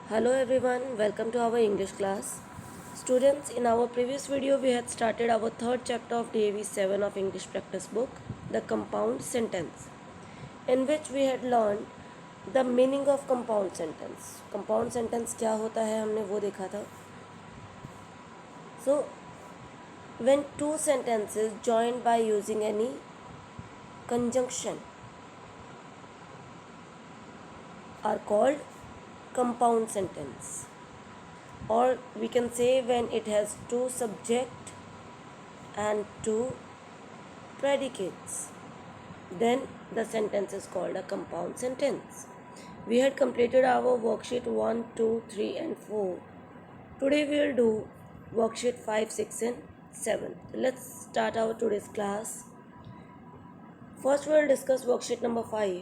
Hello everyone, welcome to our English class. Students, in our previous video we had started our third chapter of DAV 7 of English practice book, the compound sentence, in which we had learned the meaning of compound sentence. Compound sentence क्या होता है हमने वो देखा था. So, when two sentences joined by using any conjunction are called compound sentence, or we can say when it has two subject and two predicates, then the sentence is called a compound sentence. We had completed our worksheet 1, 2, 3 and 4. Today we will do worksheet 5, 6 and 7. Let's start our today's class. First we will discuss worksheet number 5.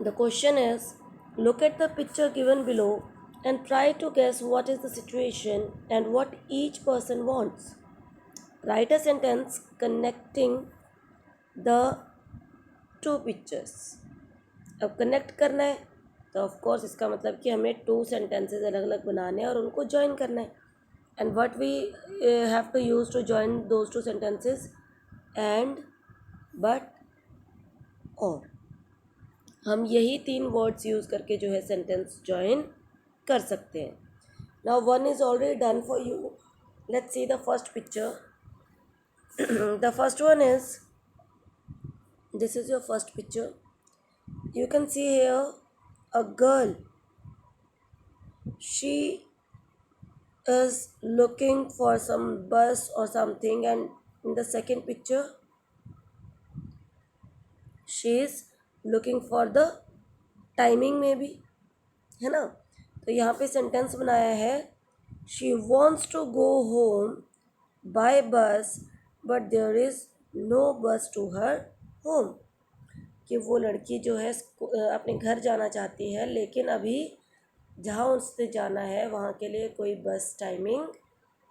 The question is, look at the picture given below and try to guess what is the situation and what each person wants. Write a sentence connecting the two pictures. अब connect करना है तो of course इसका मतलब कि हमें two sentences अलग अलग बनाने हैं और उनको जॉइन करना है. And what we have to use to join those two sentences, and, but, और. हम यही तीन वर्ड्स यूज़ करके जो है सेंटेंस जॉइन कर सकते हैं. Now one is already done for you. Let's see the first picture. The first one is, this is your first picture. You can see here a girl. She is looking for some bus or something, and in the second picture she is looking for the timing maybe, है ना. तो यहाँ पे sentence बनाया है, she wants to go home by bus but there is no bus to her home. कि वो लड़की जो है अपने घर जाना चाहती है, लेकिन अभी जहाँ उससे जाना है वहाँ के लिए कोई बस टाइमिंग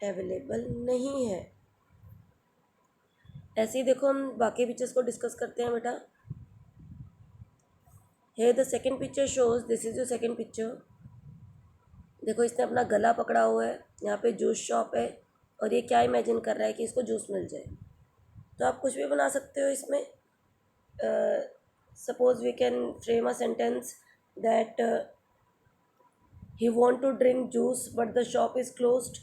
अवेलेबल नहीं है. ऐसे ही देखो हम बाकी पिक्चर्स को डिस्कस करते हैं बेटा. Hey the second picture shows, this is your second picture. देखो इसने अपना गला पकड़ा हुआ है, यहाँ पे जूस शॉप है और ये क्या इमेजिन कर रहा है कि इसको जूस मिल जाए. तो आप कुछ भी बना सकते हो इसमें. Suppose we can frame a sentence that he want to drink juice but the shop is closed.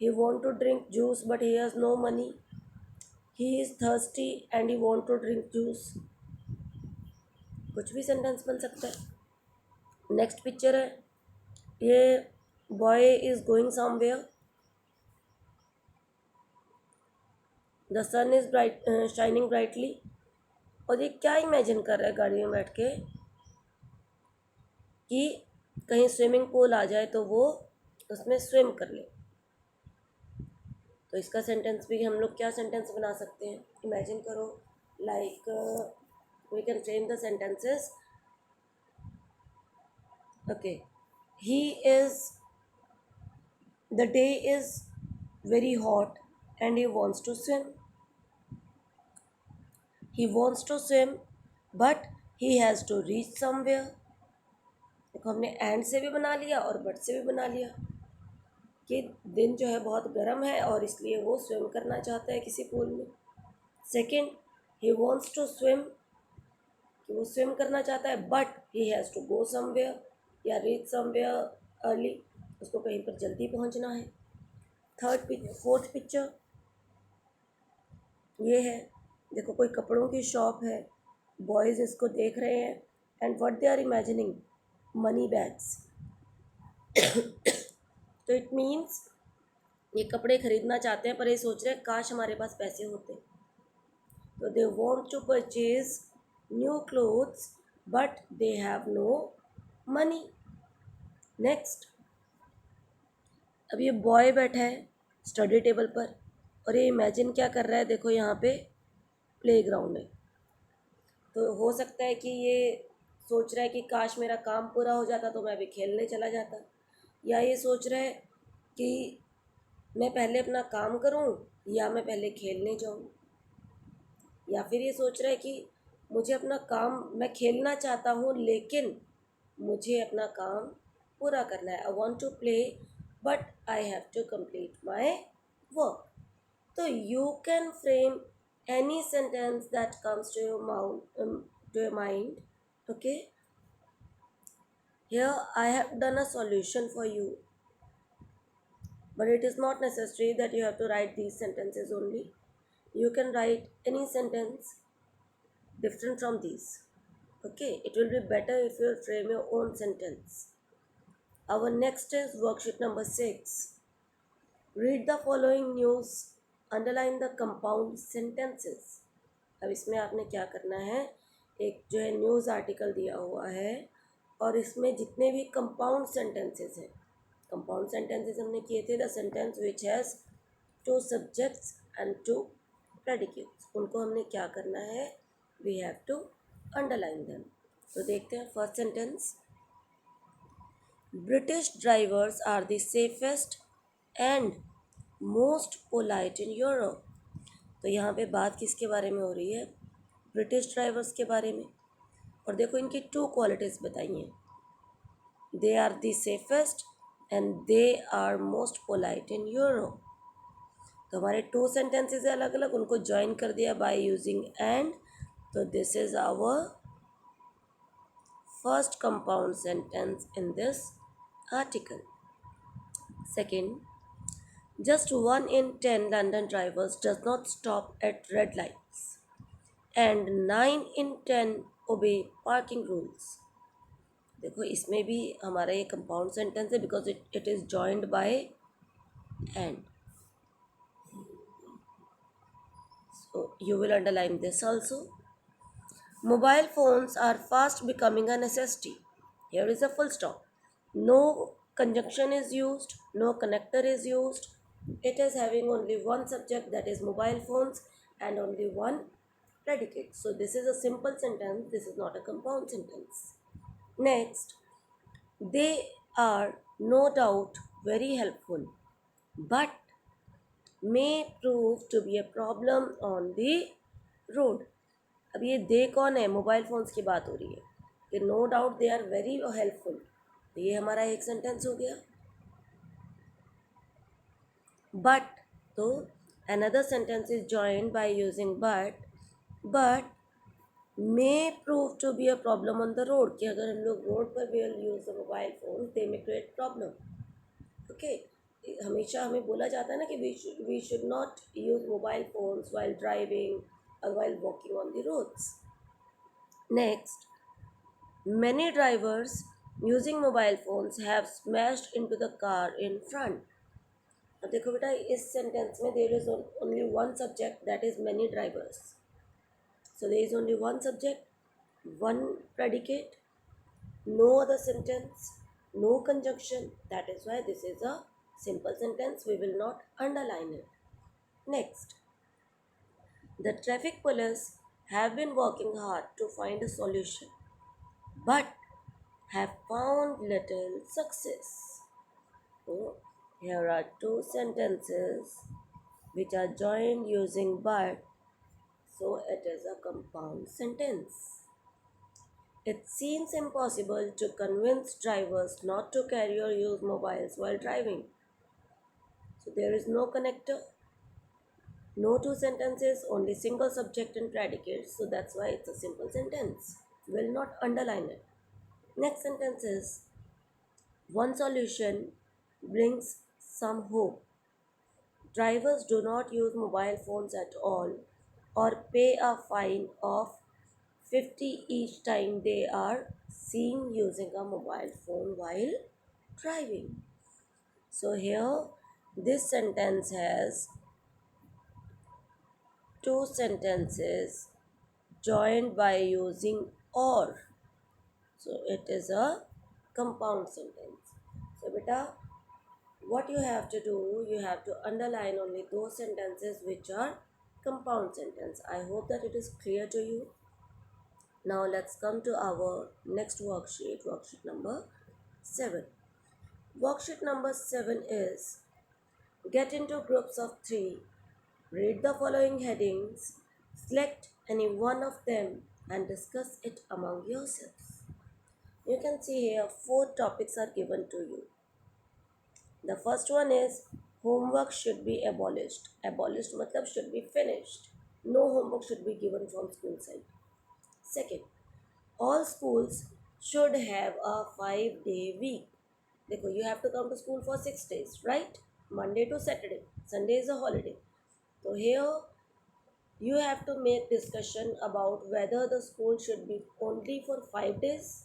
He want to drink juice but he has no money. He is thirsty and he want to drink juice. कुछ भी sentence बन सकता है. Next picture है, ये boy is going somewhere. The sun is bright shining brightly. और ये क्या इमेजिन कर रहा है गाड़ी में बैठ के कि कहीं स्विमिंग पूल आ जाए तो वो उसमें स्विम कर ले. तो इसका सेंटेंस भी हम लोग क्या सेंटेंस बना सकते हैं, इमेजिन करो. Like we can frame the sentences. Okay, he is, the day is very hot and he wants to swim. He wants to swim but he has to reach somewhere. देखो हमने and से भी बना लिया और but से भी बना लिया कि दिन जो है बहुत गर्म है और इसलिए वो स्विम करना चाहता है किसी पूल में. Second, he wants to swim, कि वो स्विम करना चाहता है, but he has to go somewhere या रीच समवेयर अर्ली, उसको कहीं पर जल्दी पहुंचना है. फोर्थ पिक्चर ये है, देखो कोई कपड़ों की शॉप है, बॉयज़ इसको देख रहे हैं and what they are imagining, money bags. तो इट मीन्स ये कपड़े ख़रीदना चाहते हैं पर ये सोच रहे हैं काश हमारे पास पैसे होते. तो they want to purchase new clothes but they have no money. Next, अब ये बॉय बैठा है स्टडी टेबल पर और ये इमेजिन क्या कर रहा है, देखो यहाँ पे प्लेग्राउंड है. तो हो सकता है कि ये सोच रहा है कि काश मेरा काम पूरा हो जाता तो मैं अभी खेलने चला जाता, या ये सोच रहा है कि मैं पहले अपना काम करूं या मैं पहले खेलने जाऊं, या फिर ये सोच रहा है कि मुझे अपना काम, मैं खेलना चाहता हूं लेकिन मुझे अपना काम पूरा करना है. I want to play but I have to complete my work. So you can frame any sentence that comes to your mind. Okay. Here I have done a solution for you, but it is not necessary that you have to write these sentences only. You can write any sentence different from these. Okay, it will be better if you frame your own sentence. Our next is worksheet number 6. Read the following news, underline the compound sentences. अब इसमें आपने क्या करना है, एक जो है news article दिया हुआ है और इसमें जितने भी कंपाउंड सेंटेंसेस हैं, कंपाउंड सेंटेंसेस हमने किए थे the sentence which has two subjects and two predicates, उनको हमने क्या करना है, we have to underline them. तो देखते हैं first sentence. British drivers are the safest and most polite in Europe. तो यहाँ पे बात किसके बारे में हो रही है, ब्रिटिश ड्राइवर्स के बारे में. और देखो इनकी 2 क्वालिटीज़ बताई हैं, they are the safest and they are most polite in Europe. तो हमारे 2 सेंटेंसेस है अलग अलग, उनको ज्वाइन कर दिया बाय यूजिंग एंड. तो this is our first compound sentence in this article. Second, just 1 in 10 London drivers does not stop at red lights and 9 in 10 obey parking rules. देखो इसमें भी हमारा ये कंपाउंड सेंटेंस है because it is joined by and. So you will underline this also. Mobile phones are fast becoming a necessity. Here is a full stop. No conjunction is used, no connector is used. It is having only one subject, that is mobile phones, and only one predicate. So this is a simple sentence, this is not a compound sentence. Next, they are no doubt very helpful but may prove to be a problem on the road. अब ये दे कौन है, mobile phones की बात हो रही है कि no doubt they are very helpful. तो ये हमारा एक सेंटेंस हो गया. बट, तो another sentence is joined by using but may prove to be a problem on the road, कि अगर हम लोग रोड पर will use the mobile phone they may create problem. Okay, हमेशा हमें बोला जाता है ना कि we should not use mobile phones while driving और while walking on the roads. Next, many drivers using mobile phones have smashed into the car in front. अब देखो बेटा इस सेंटेंस में there is only one subject, that is many drivers. So there is only one subject, one predicate, no other sentence, no conjunction. That is why this is a simple sentence. We will not underline it. Next, the traffic police have been working hard to find a solution but have found little success. So here are 2 sentences which are joined using but, so it is a compound sentence. It seems impossible to convince drivers not to carry or use mobiles while driving. So there is no connector, no 2 sentences, only single subject and predicate. So that's why it's a simple sentence. Will not underline it. Next sentence is, one solution brings some hope. Drivers do not use mobile phones at all or pay a fine of 50 each time they are seen using a mobile phone while driving. So here this sentence has 2 sentences joined by using or. So it is a compound sentence. So beta, what you have to do, you have to underline only those sentences which are compound sentence. I hope that it is clear to you. Now let's come to our next worksheet, worksheet number 7. Worksheet number 7 is, get into groups of 3, read the following headings, select any one of them and discuss it among yourselves. You can see here four topics are given to you. The first one is homework should be abolished. Abolished matlab should be finished. No homework should be given from school side. Second, all schools should have a 5-day week. देखो, you have to come to school for 6 days, right? Monday to Saturday. Sunday is a holiday. So here you have to make discussion about whether the school should be only for 5 days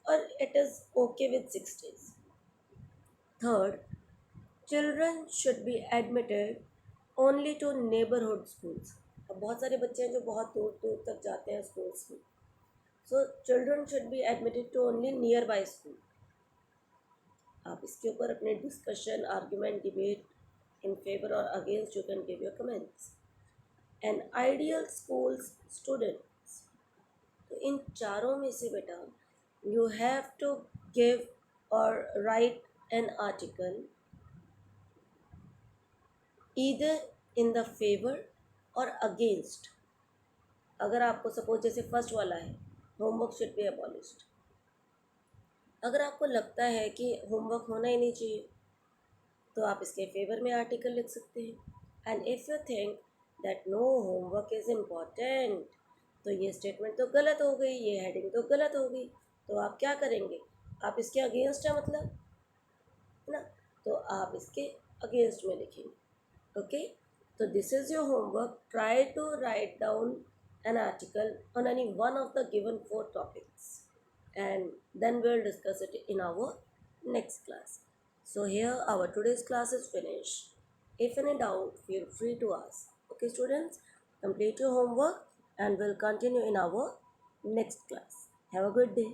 or it is okay with 6 days. Third, children should be admitted only to neighborhood schools. अब बहुत सारे बच्चे हैं जो बहुत दूर दूर तक जाते हैं schools में. So children should be admitted to only nearby school. आप इसके ऊपर अपने discussion, argument, debate in favor or against you can give your comments. And ideal schools students. तो इन चारों में से बेटा you have to give or write an article either in the favor or against. अगर आपको सपोज जैसे first वाला है होमवर्क शुड बी अबॉलिश्ड, अगर आपको लगता है कि होमवर्क होना ही नहीं चाहिए तो आप इसके फेवर में आर्टिकल लिख सकते हैं. And if you think that no homework is important तो ये स्टेटमेंट तो गलत हो गई, ये हेडिंग तो गलत हो गई, तो आप क्या करेंगे, आप इसके अगेंस्ट है मतलब, है ना, तो आप इसके अगेंस्ट में लिखेंगे. Okay, so this is your homework. Try to write down an article on any one of the given four topics and then we'll discuss it in our next class. So here our today's class is finished. If any doubt, feel free to ask. Okay students, complete your homework and we'll continue in our next class. Have a good day.